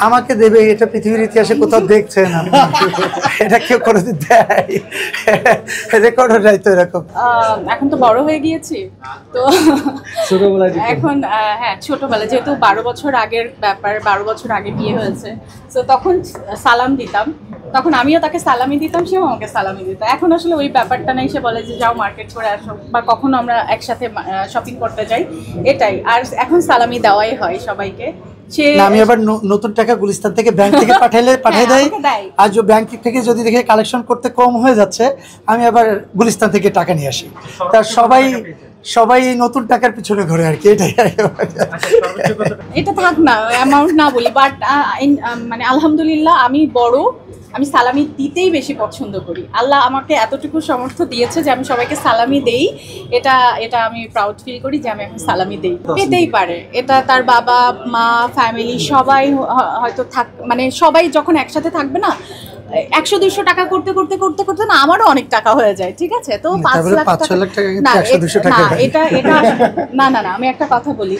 আমাকে দেবে এটা পৃথিবীর ইতিহাসে কোথাও দেখছেন এটা কেউ কোনোদিন দেয় রেকর্ড নাই তো এরকম। এখন তো বড় হয়ে গিয়েছি তো ছোটবেলায় এখন হ্যাঁ ছোটবেলা যেহেতু 12 বছর আগের ব্যাপার, 12 বছর আগে বিয়ে হয়েছে, তো তখন সালাম দিতাম, তখন আমিও তাকে সালামি দিতাম, সেও আমাকে সালামি দিত। এখন আসলে ওই ব্যাপারটা নেই, সে বলে যে যাও মার্কেট করে আসো, বা কখনো আমরা একসাথে শপিং করতে যাই, এটাই। আর এখন সালামি দেওয়াই হয় সবাইকে। আমি আবার নতুন টাকা গুলিস্তান থেকে ব্যাংক থেকে পাঠিয়ে দেয়, আর যে ব্যাংক থেকে যদি দেখে কালেকশন করতে কম হয়ে যাচ্ছে আমি আবার গুলিস্তান থেকে টাকা নিয়ে আসি। তা সবাই নতুন টাকার পিছনে ঘোরে আর কি, এটাই। এটা থাক না, অ্যামাউন্ট না বলি, বাট মানে আলহামদুলিল্লাহ আমি সালামি দিতেই বেশি পছন্দ করি। আল্লাহ আমাকে এতটুকু সামর্থ্য দিয়েছে যে আমি সবাইকে সালামি দেই, এটা আমি প্রাউড ফিল করি যে আমি এখন সালামি দেই। পেতেই পারে, এটা তার বাবা মা ফ্যামিলি সবাই হয়তো মানে সবাই যখন একসাথে থাকবে না, 100-200 টাকা করতে করতে করতে করতে না আমারও অনেক টাকা হয়ে যায়, ঠিক আছে? তো 5 লাখ না, এটা না না না, আমি একটা কথা বলি,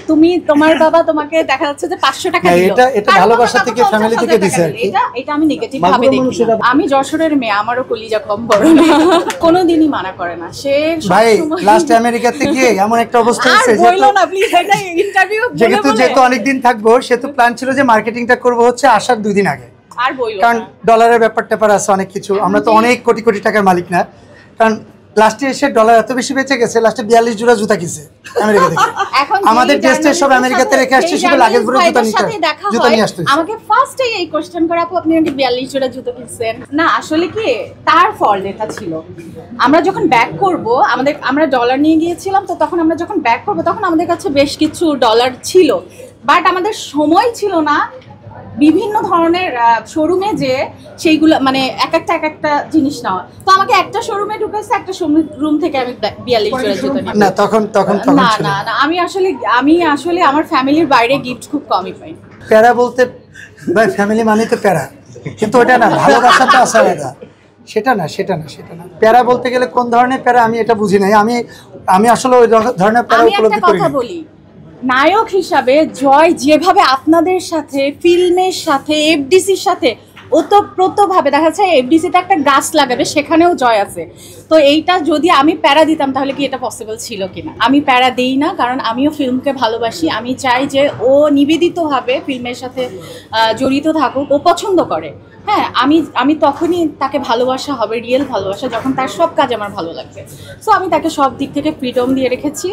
তোমার বাবা তোমাকে দেখা যাচ্ছে যে 500 টাকা দিল, এটা ভালোবাসা থেকে ফ্যামিলি থেকে দিছে, এটা আমি নেগেটিভ ভাবে দেখি। আমি যশোরের মেয়ে, আমারও কলিজা কম বড় না, কোনোদিনই মানা করে না সে। ভাই লাস্ট আমেরিকাতে গিয়ে এমন একটা অবস্থা হয়েছে, বললো না প্লিজ, এটা ইন্টারভিউ যেহেতু অনেকদিন থাকবো, সেহেতু প্ল্যান ছিল যে মার্কেটিংটা করব হচ্ছে আসার 2 দিন আগে, আর বইলো কারণ ডলারের ব্যাপার আছে অনেক কিছু, আমরা তো অনেক কোটি কোটি টাকার মালিক না। কারণ লাস্টে এসে ডলার এত বেশি বেঁচে গেছে, লাস্টে 42 জোড়া জুতা কিনছে আমেরিকা থেকে। আমাদের টেস্টের সব আমেরিকাতে রেখে আসছে, শুধু লাগেজ ভরে জুতা নিয়ে আসতে। আমাকে ফার্স্টে এই কোশ্চেন করে, আপু আপনি নাকি 42 জোড়া জুতা কিনছেন? না আসলে কি তার ফল্ট এটা ছিল, আমরা যখন ব্যাক করব, আমরা ডলার নিয়ে গিয়েছিলাম, তো তখন আমরা যখন ব্যাক করব তখন আমাদের কাছে বেশ কিছু ডলার ছিল, বাট আমাদের সময় ছিল না বিভিন্ন ধরনের শোরুমে যে সেইগুলো মানে এক একটা জিনিস নেওয়া। তো আমাকে একটা শোরুমে ঢুকেছে, একটা শোরুম থেকে আমি 42 জোড়া জুতা নিই। না তখন না না না, আমি আসলে আমার ফ্যামিলির বাইরে গিফট খুব কমই পাই। প্যারা বলতে ভাই ফ্যামিলি মানে তো প্যারা, কিন্তু ওটা না, ভালোবাসা তো আছে আলাদা, সেটা না। প্যারা বলতে গেলে কোন ধরনের প্যারা আমি এটা বুঝি নাই। আমি আসলে ওই ধরনের প্যারা উপলব্ধি করি না। কথা বলি, নায়ক হিসাবে জয় যেভাবে আপনাদের সাথে, ফিল্মের সাথে, এফডিসির সাথে ওতপ্রোতভাবে দেখা যাচ্ছে, এফডিসিতে একটা গাছ লাগাবে সেখানেও জয় আছে, তো এইটা যদি আমি প্যারা দিতাম তাহলে কি এটা পসিবল ছিল কিনা? আমি প্যারা দিই না, কারণ আমিও ফিল্মকে ভালোবাসি। আমি চাই যে ও নিবেদিতভাবে ফিল্মের সাথে জড়িত থাকুক, ও পছন্দ করে। হ্যাঁ, আমি তখনই তাকে ভালোবাসা হবে, রিয়েল ভালোবাসা, যখন তার সব কাজ আমার ভালো লাগবে। সো আমি তাকে সব দিক থেকে ফ্রিডম দিয়ে রেখেছি,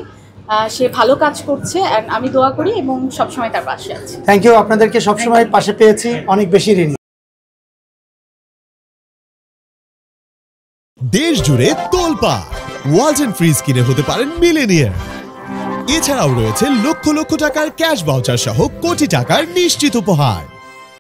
সে ভালো কাজ করছে, আমি দোয়া করি এবং সবসময় তার পাশে আছি। থ্যাংক ইউ, আপনাদেরকে সবসময় পাশে পেয়েছি, অনেক বেশি ঋণী। দেশ জুড়ে তোলপা ওয়ালটন ফ্রিজ কিনে হতে পারেন মিলেনিয়ার। এছাড়াও রয়েছে লক্ষ লক্ষ টাকার ক্যাশ ভাউচার সহ কোটি টাকার নিশ্চিত উপহার।